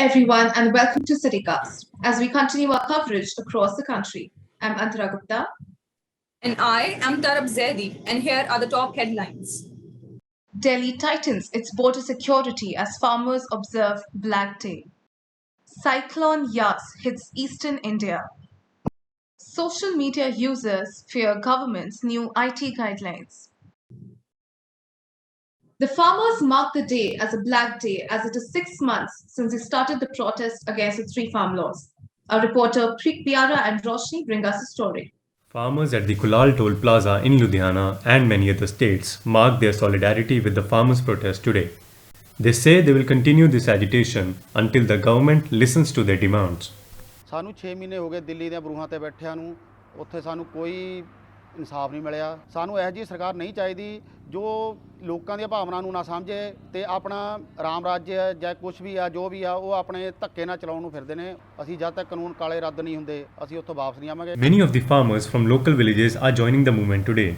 everyone, and welcome to CityCast as we continue our coverage across the country. I'm Antara Gupta. And I am Tarab Zaidi, and here are the top headlines. Delhi tightens its border security as farmers observe Black Day. Cyclone Yasi hits eastern India. Social media users fear government's new IT guidelines. The farmers mark the day as a Black Day as it is 6 months since they started the protest against the three farm laws. Our reporter Preet Piara and Roshni bring us a story. Farmers at the Kulal Toll Plaza in Ludhiana and many other states mark their solidarity with the farmers' protest today. They say they will continue this agitation until the government listens to their demands. ਸਾਨੂੰ 6 ਮਹੀਨੇ ਹੋ ਗਏ ਦਿੱਲੀ ਦੇ ਬਰੂਹਾਂ ਤੇ ਬੈਠਿਆਂ ਨੂੰ ਉੱਥੇ ਸਾਨੂੰ ਕੋਈ ਇਨਸਾਫ ਨਹੀਂ ਮਿਲਿਆ ਸਾਨੂੰ ਇਹੋ ਜਿਹੀ ਸਰਕਾਰ ਨਹੀਂ ਚਾਹੀਦੀ ਜੋ ਲੋਕਾਂ ਦੀਆਂ ਭਾਵਨਾਵਾਂ ਨੂੰ ਨਾ ਸਮਝੇ ਤੇ ਆਪਣਾ ਰਾਮ ਰਾਜ ਜਾਂ ਕੁਝ ਵੀ ਆ ਜੋ ਵੀ ਆ ਉਹ ਆਪਣੇ ਧੱਕੇ ਨਾਲ ਚਲਾਉਣ ਨੂੰ ਫਿਰਦੇ ਨੇ ਅਸੀਂ ਜਦ ਤੱਕ ਕਾਨੂੰਨ ਕਾਲੇ ਰੱਦ ਨਹੀਂ ਹੁੰਦੇ ਅਸੀਂ ਉੱਥੋਂ ਵਾਪਸ ਨਹੀਂ ਆਵਾਂਗੇ Many of the farmers from local villages are joining the movement today.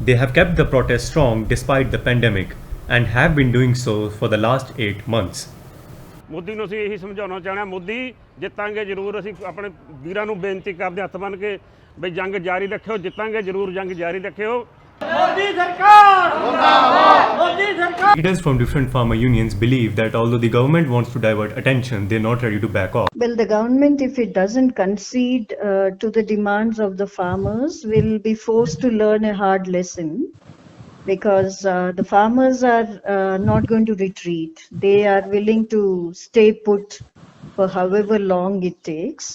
They have kept the protest strong despite the pandemic and have been doing so for the last 8 months. Modi ਨੂੰ ਅਸੀਂ ਇਹੀ ਸਮਝਾਉਣਾ ਚਾਹੁੰਦੇ ਹਾਂ ਮੋਦੀ ਜਿੱਤਾਂਗੇ ਜ਼ਰੂਰ ਅਸੀਂ ਆਪਣੇ ਵੀਰਾਂ ਨੂੰ ਬੇਨਤੀ ਕਰਦੇ ਹੱਥ ਬੰਨ੍ਹ ਕੇ ਬਈ ਜੰਗ ਜਾਰੀ ਰੱਖਿਓ ਜਿੱਤਾਂਗੇ ਜ਼ਰੂਰ ਜੰਗ ਜਾਰੀ ਰੱਖਿਓ ਮੋਦੀ ਸਰਕਾਰ ਮੁਰਦਾਬਾਦ ਮੋਦੀ ਸਰਕਾਰ Leaders from different farmer unions believe that although the government wants to divert attention, they are not ready to back off. Well, the government, if it doesn't concede to the demands of the farmers, will be forced to learn a hard lesson. Because the farmers are not going to retreat. They are willing to stay put for however long it takes,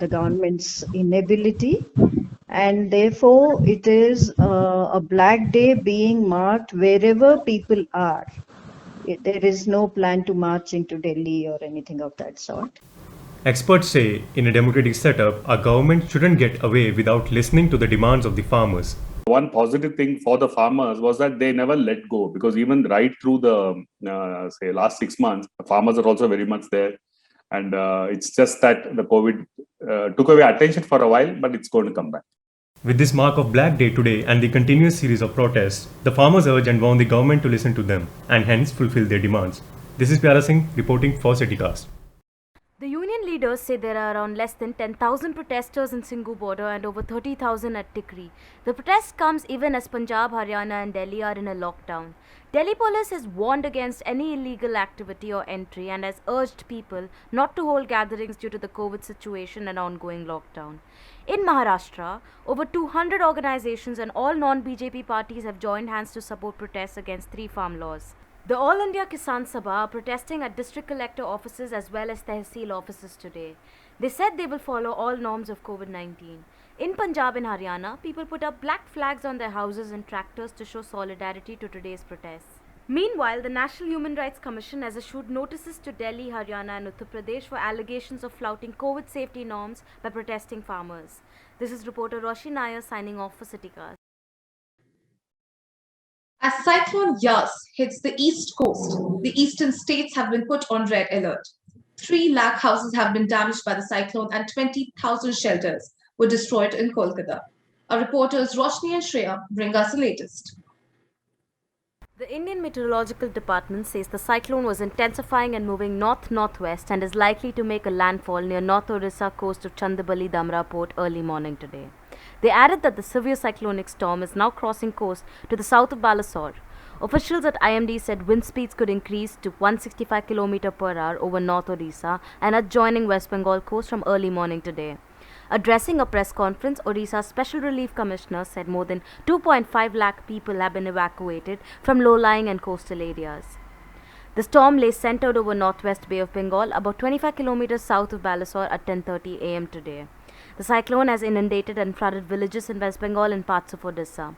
the government's inability. And therefore, it is a Black Day being marked wherever people are. There is no plan to march into Delhi or anything of that sort. Experts say in a democratic setup, a government shouldn't get away without listening to the demands of the farmers. One positive thing for the farmers was that they never let go, because even right through the say last 6 months, the farmers are also very much there, and it's just that the COVID took away attention for a while, but it's going to come back. With this mark of Black Day today and the continuous series of protests, the farmers urge and warn the government to listen to them and hence fulfill their demands. This is Pyara Singh reporting for CityCast. The union leaders say there are around less than 10,000 protesters in Singhu border and over 30,000 at Tikri. The protest comes even as Punjab, Haryana and Delhi are in a lockdown. Delhi police has warned against any illegal activity or entry and has urged people not to hold gatherings due to the COVID situation and ongoing lockdown. In Maharashtra, over 200 organizations and all non-BJP parties have joined hands to support protests against three farm laws. The All India Kisan Sabha are protesting at district collector offices as well as Tehsil offices today. They said they will follow all norms of COVID-19. In Punjab and Haryana, people put up black flags on their houses and tractors to show solidarity to today's protests. Meanwhile, the National Human Rights Commission has issued notices to Delhi, Haryana and Uttar Pradesh for allegations of flouting COVID safety norms by protesting farmers. This is reporter Roshi Nair signing off for CityCast. As Cyclone Yasi hits the east coast, the eastern states have been put on red alert. 3 lakh houses have been damaged by the cyclone and 20,000 shelters were destroyed in Kolkata. Our reporters Roshni and Shreya bring us the latest. The Indian Meteorological Department says the cyclone was intensifying and moving north-northwest and is likely to make a landfall near North Orissa coast of Chandabali-Damra port early morning today. They added that the severe cyclonic storm is now crossing coast to the south of Balasore. Officials at IMD said wind speeds could increase to 165 km per hour over North Orissa and adjoining West Bengal coast from early morning today. Addressing a press conference, Odisha's Special Relief Commissioner said more than 2.5 lakh people have been evacuated from low-lying and coastal areas. The storm lay centered over northwest Bay of Bengal, about 25 kilometers south of Balasore at 10:30 am today. The cyclone has inundated and flooded villages in West Bengal and parts of Odisha.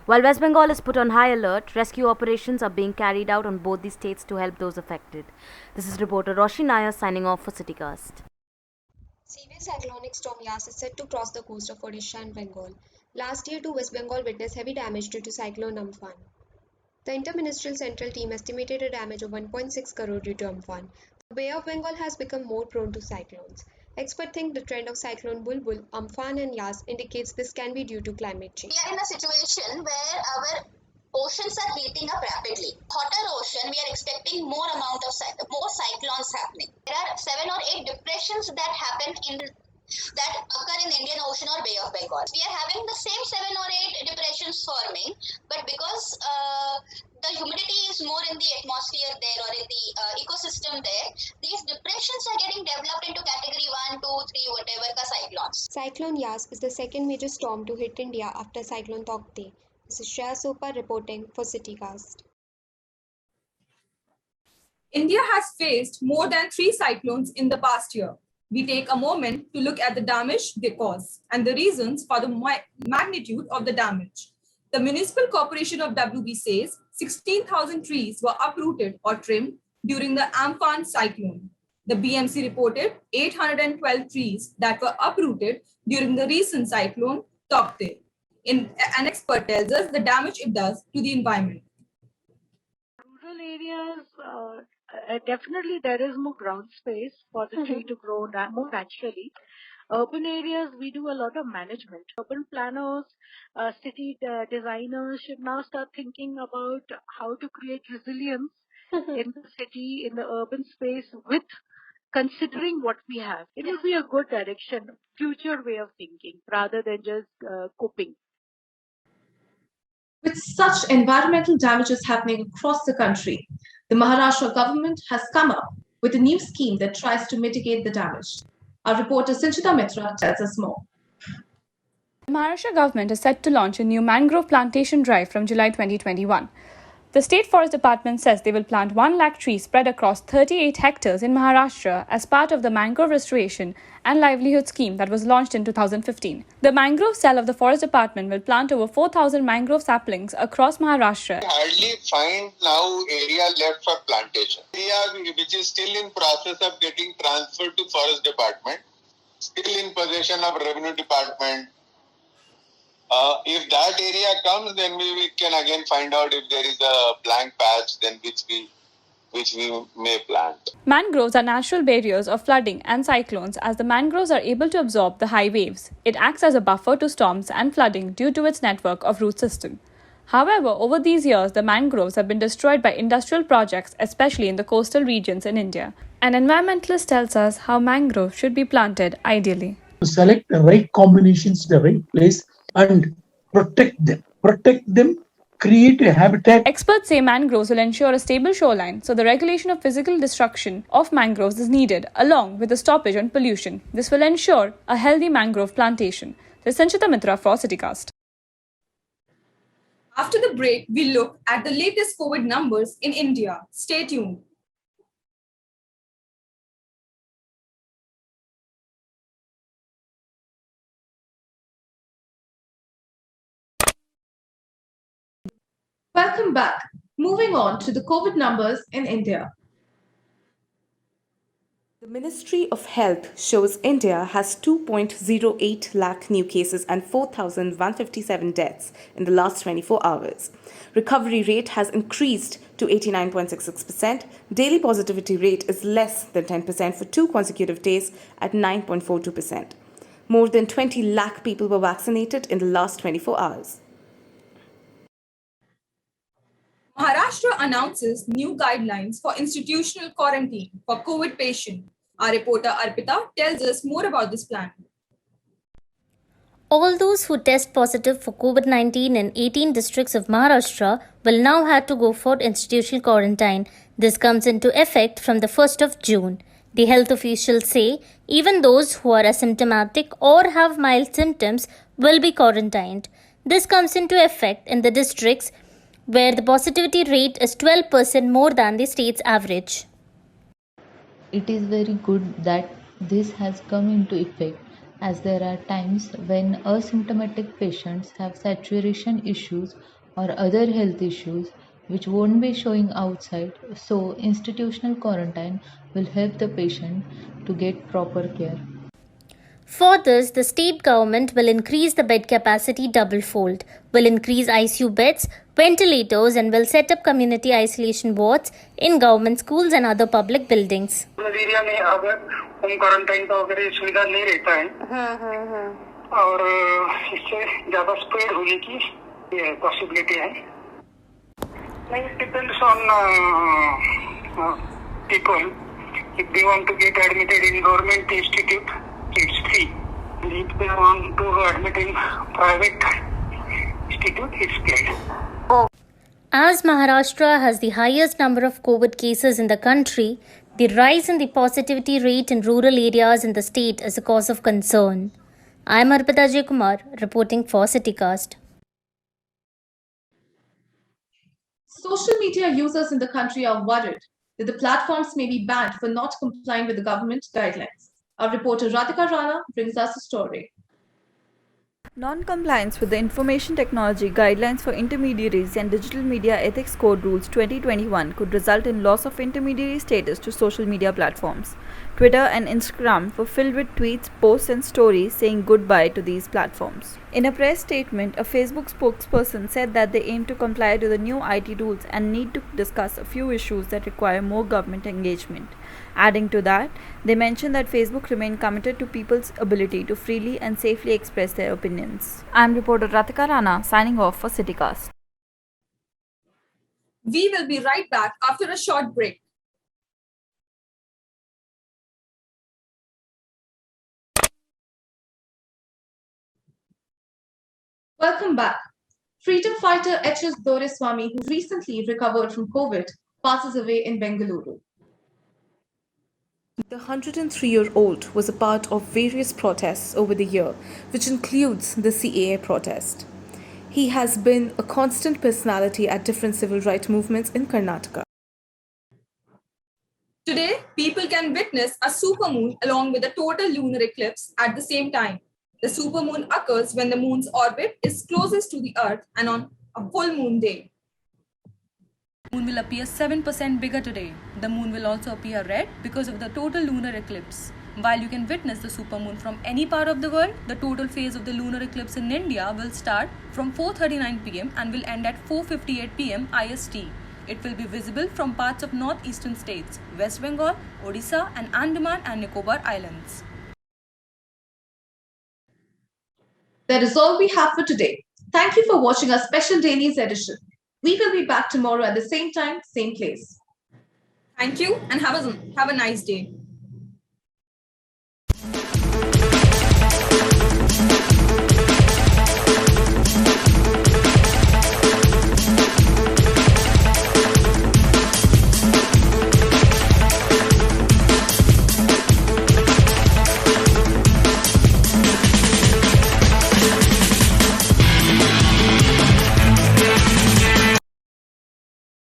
While West Bengal is put on high alert, rescue operations are being carried out on both the states to help those affected. This is reporter Roshi Nair signing off for CityCast. Severe cyclonic storm Yasi is set to cross the coast of Odisha and Bengal. Last year too, West Bengal witnessed heavy damage due to cyclone Amphan. The interministerial central team estimated a damage of 1.6 crore due to Amphan. The Bay of Bengal has become more prone to cyclones. Experts think the trend of cyclone Bulbul, Amphan and Yas indicates this can be due to climate change. We are in a situation where our oceans are heating up rapidly. Hotter ocean, we are expecting more cyclones happening. There are 7 or 8 depressions that occur in the Indian Ocean or Bay of Bengal. We are having the same 7 or 8 depressions forming, but because the humidity is more in the atmosphere there or in the ecosystem there, these depressions are getting developed into category 1, 2, 3, whatever ka cyclones. Cyclone Yas is the second major storm to hit India after Cyclone Taukte. This is Shreya Sopar reporting for CityCast. India has faced more than 3 cyclones in the past year. We take a moment to look at the damage they cause and the reasons for the magnitude of the damage. The Municipal Corporation of WB says 16,000 trees were uprooted or trimmed during the Amphan cyclone. The BMC reported 812 trees that were uprooted during the recent cyclone Taukte. An expert tells us the damage it does to the environment. Rural areas, definitely there is more ground space for the tree to grow more naturally. Urban areas, we do a lot of management. Urban planners, city designers should now start thinking about how to create resilience in the city, in the urban space, with considering what we have. It will be a good direction, future way of thinking, rather than just coping. With such environmental damages happening across the country, the Maharashtra government has come up with a new scheme that tries to mitigate the damage. Our reporter Sanchita Mitra tells us more. The Maharashtra government is set to launch a new mangrove plantation drive from July 2021. The State Forest Department says they will plant 1 lakh trees spread across 38 hectares in Maharashtra as part of the mangrove restoration and livelihood scheme that was launched in 2015. The mangrove cell of the Forest Department will plant over 4,000 mangrove saplings across Maharashtra. Hardly find now area left for plantation. Area which is still in process of getting transferred to Forest Department, still in possession of Revenue Department. If that area comes, then we can again find out if there is a blank patch, then which we may plant. Mangroves are natural barriers of flooding and cyclones as the mangroves are able to absorb the high waves. It acts as a buffer to storms and flooding due to its network of root system. However, over these years, the mangroves have been destroyed by industrial projects, especially in the coastal regions in India. An environmentalist tells us how mangroves should be planted ideally. Select the right combinations, the right place, and protect them, create a habitat. Experts say mangroves will ensure a stable shoreline, so the regulation of physical destruction of mangroves is needed, along with the stoppage on pollution. This will ensure a healthy mangrove plantation. This is Sanchita Mitra for CityCast. After the break, we look at the latest COVID numbers in India. Stay tuned. Welcome back. Moving on to the COVID numbers in India. The Ministry of Health shows India has 2.08 lakh new cases and 4,157 deaths in the last 24 hours. Recovery rate has increased to 89.66%. Daily positivity rate is less than 10% for 2 consecutive days at 9.42%. More than 20 lakh people were vaccinated in the last 24 hours. Maharashtra announces new guidelines for institutional quarantine for COVID patients. Our reporter Arpita tells us more about this plan. All those who test positive for COVID-19 in 18 districts of Maharashtra will now have to go for institutional quarantine. This comes into effect from the 1st of June. The health officials say even those who are asymptomatic or have mild symptoms will be quarantined. This comes into effect in the districts where the positivity rate is 12% more than the state's average. It is very good that this has come into effect, as there are times when asymptomatic patients have saturation issues or other health issues which won't be showing outside, so institutional quarantine will help the patient to get proper care. For this, the state government will increase the bed capacity double-fold, will increase ICU beds, ventilators, and will set up community isolation wards in government schools and other public buildings. Area में अब home quarantine का वगैरह सुविधा नहीं रहता है और इससे ज़्यादा स्प्रेड होने की पॉसिबिलिटी है. It depends on people. If they want to get admitted in government institute, it's free. And if they want to admit in private institute, it's paid. As Maharashtra has the highest number of COVID cases in the country, the rise in the positivity rate in rural areas in the state is a cause of concern. I am Arpita J. Kumar reporting for CityCast. Social media users in the country are worried that the platforms may be banned for not complying with the government guidelines. Our reporter Radhika Rana brings us a story. Non-compliance with the Information Technology Guidelines for Intermediaries and Digital Media Ethics Code Rules 2021 could result in loss of intermediary status to social media platforms. Twitter and Instagram were filled with tweets, posts and stories saying goodbye to these platforms. In a press statement, a Facebook spokesperson said that they aim to comply to the new IT rules and need to discuss a few issues that require more government engagement. Adding to that, they mentioned that Facebook remained committed to people's ability to freely and safely express their opinions. I'm reporter Radhika Rana signing off for CityCast. We will be right back after a short break. Welcome back. Freedom fighter H.S. Doreswamy, who recently recovered from COVID, passes away in Bengaluru. The 103-year-old was a part of various protests over the year, which includes the CAA protest. He has been a constant personality at different civil rights movements in Karnataka. Today, people can witness a supermoon along with a total lunar eclipse at the same time. The supermoon occurs when the moon's orbit is closest to the Earth and on a full moon day. The moon will appear 7% bigger today. The moon will also appear red because of the total lunar eclipse. While you can witness the supermoon from any part of the world, the total phase of the lunar eclipse in India will start from 4:39 pm and will end at 4:58 pm IST. It will be visible from parts of northeastern states, West Bengal, Odisha and Andaman and Nicobar Islands. That is all we have for today. Thank you for watching our special Dailies edition. We will be back tomorrow at the same time, same place. Thank you and have a nice day.